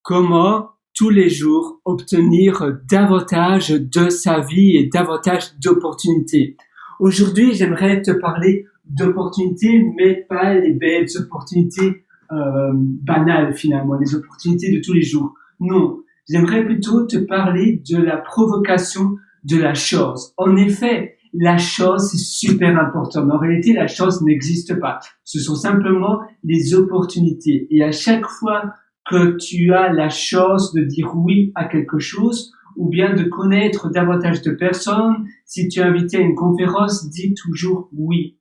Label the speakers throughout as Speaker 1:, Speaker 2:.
Speaker 1: Comment tous les jours obtenir davantage de sa vie et davantage d'opportunités. Aujourd'hui, j'aimerais te parler d'opportunités, mais pas les belles opportunités banales finalement, les opportunités de tous les jours. Non, j'aimerais plutôt te parler de la provocation de la chose. En effet, la chose, c'est super important. Mais en réalité, la chose n'existe pas. Ce sont simplement les opportunités. Et à chaque fois que tu as la chance de dire oui à quelque chose, ou bien de connaître davantage de personnes, si tu es invité à une conférence, dis toujours oui.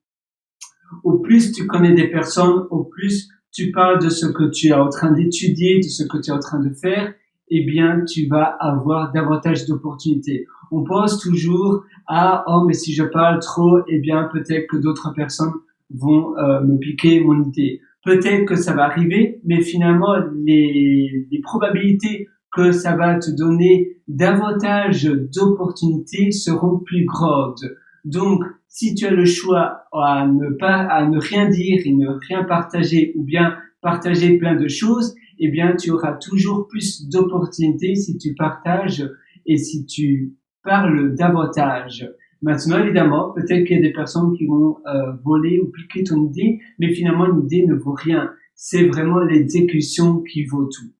Speaker 1: Au plus tu connais des personnes, au plus tu parles de ce que tu es en train d'étudier, de ce que tu es en train de faire, eh bien, tu vas avoir davantage d'opportunités. On pense toujours à, oh, mais si je parle trop, eh bien, peut-être que d'autres personnes vont me piquer mon idée. Peut-être que ça va arriver, mais finalement, les probabilités que ça va te donner davantage d'opportunités seront plus grandes. Donc, si tu as le choix à ne rien dire et ne rien partager, ou bien partager plein de choses, eh bien, tu auras toujours plus d'opportunités si tu partages et si tu parles davantage. Maintenant, évidemment, peut-être qu'il y a des personnes qui vont voler ou piquer ton idée, mais finalement, une idée ne vaut rien. C'est vraiment l'exécution qui vaut tout.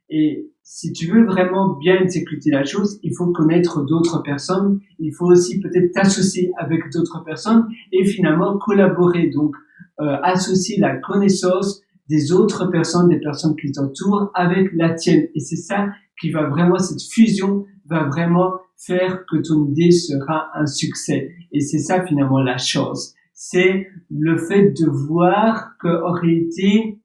Speaker 1: Et si tu veux vraiment bien exécuter la chose, il faut connaître d'autres personnes, il faut aussi peut-être t'associer avec d'autres personnes et finalement collaborer. Donc, associer la connaissance des autres personnes, des personnes qui t'entourent avec la tienne. Et c'est ça qui va vraiment, cette fusion va vraiment faire que ton idée sera un succès. Et c'est ça finalement la chose. C'est le fait de voir qu'en réalité,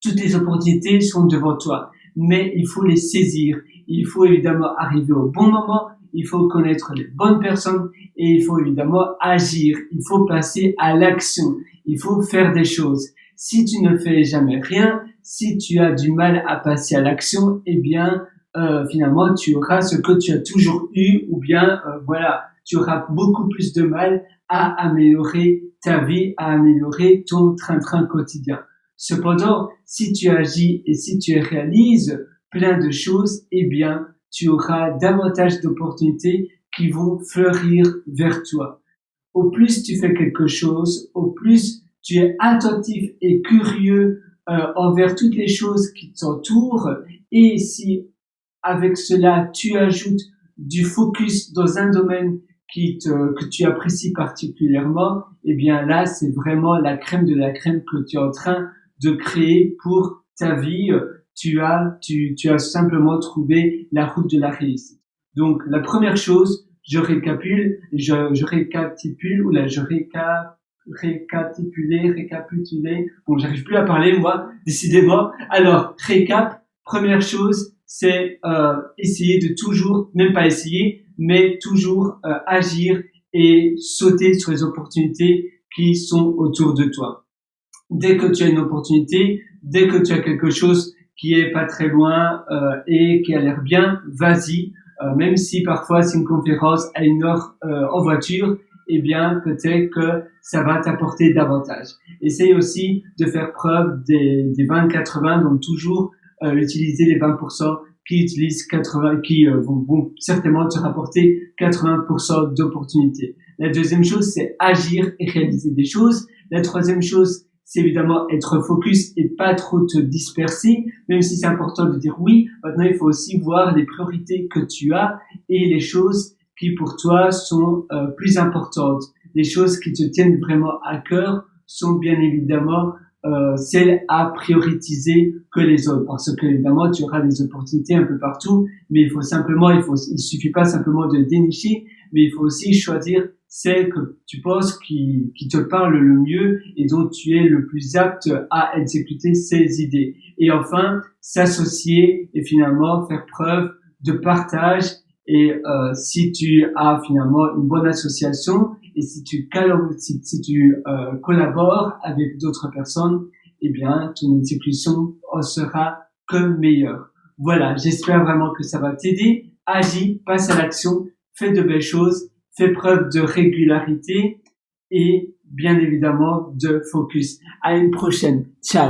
Speaker 1: toutes les opportunités sont devant toi. Mais il faut les saisir. Il faut évidemment arriver au bon moment. Il faut connaître les bonnes personnes et il faut évidemment agir. Il faut passer à l'action. Il faut faire des choses. Si tu ne fais jamais rien, si tu as du mal à passer à l'action, eh bien, finalement, tu auras ce que tu as toujours eu ou bien, voilà, tu auras beaucoup plus de mal à améliorer ta vie, à améliorer ton train-train quotidien. Cependant, si tu agis et si tu réalises plein de choses, eh bien, tu auras davantage d'opportunités qui vont fleurir vers toi. Au plus tu fais quelque chose, au plus tu es attentif et curieux envers toutes les choses qui t'entourent. Et si avec cela tu ajoutes du focus dans un domaine que tu apprécies particulièrement, eh bien là c'est vraiment la crème de la crème que tu es en train de créer pour ta vie. Tu as simplement trouvé la route de la réussite. Donc la première chose, je récapitule, bon, j'arrive plus à parler, moi, décidément. Alors, récap, première chose, c'est essayer de toujours, même pas essayer, mais toujours agir et sauter sur les opportunités qui sont autour de toi. Dès que tu as une opportunité, dès que tu as quelque chose qui est pas très loin et qui a l'air bien, vas-y. Même si parfois c'est une conférence à 1 heure en voiture, eh bien peut-être que ça va t'apporter davantage. Essaye aussi de faire preuve des 20-80, donc toujours utiliser les 20% qui utilisent 80, qui vont certainement te rapporter 80% d'opportunités. La deuxième chose, c'est agir et réaliser des choses. La troisième chose, c'est évidemment être focus et pas trop te disperser, même si c'est important de dire oui. Maintenant, il faut aussi voir les priorités que tu as et les choses qui pour toi sont plus importantes. Les choses qui te tiennent vraiment à cœur sont bien évidemment celles à prioriser que les autres, parce que évidemment tu auras des opportunités un peu partout, mais il suffit pas simplement de dénicher, mais il faut aussi choisir celle que tu penses qui te parle le mieux et dont tu es le plus apte à exécuter ces idées. Et enfin, s'associer et finalement faire preuve de partage. Et si tu as finalement une bonne association et si tu collabores avec d'autres personnes, eh bien ton exécution en sera que meilleure. Voilà, j'espère vraiment que ça va t'aider. Agis, passe à l'action, fais de belles choses, fais preuve de régularité et bien évidemment de focus. À une prochaine. Ciao.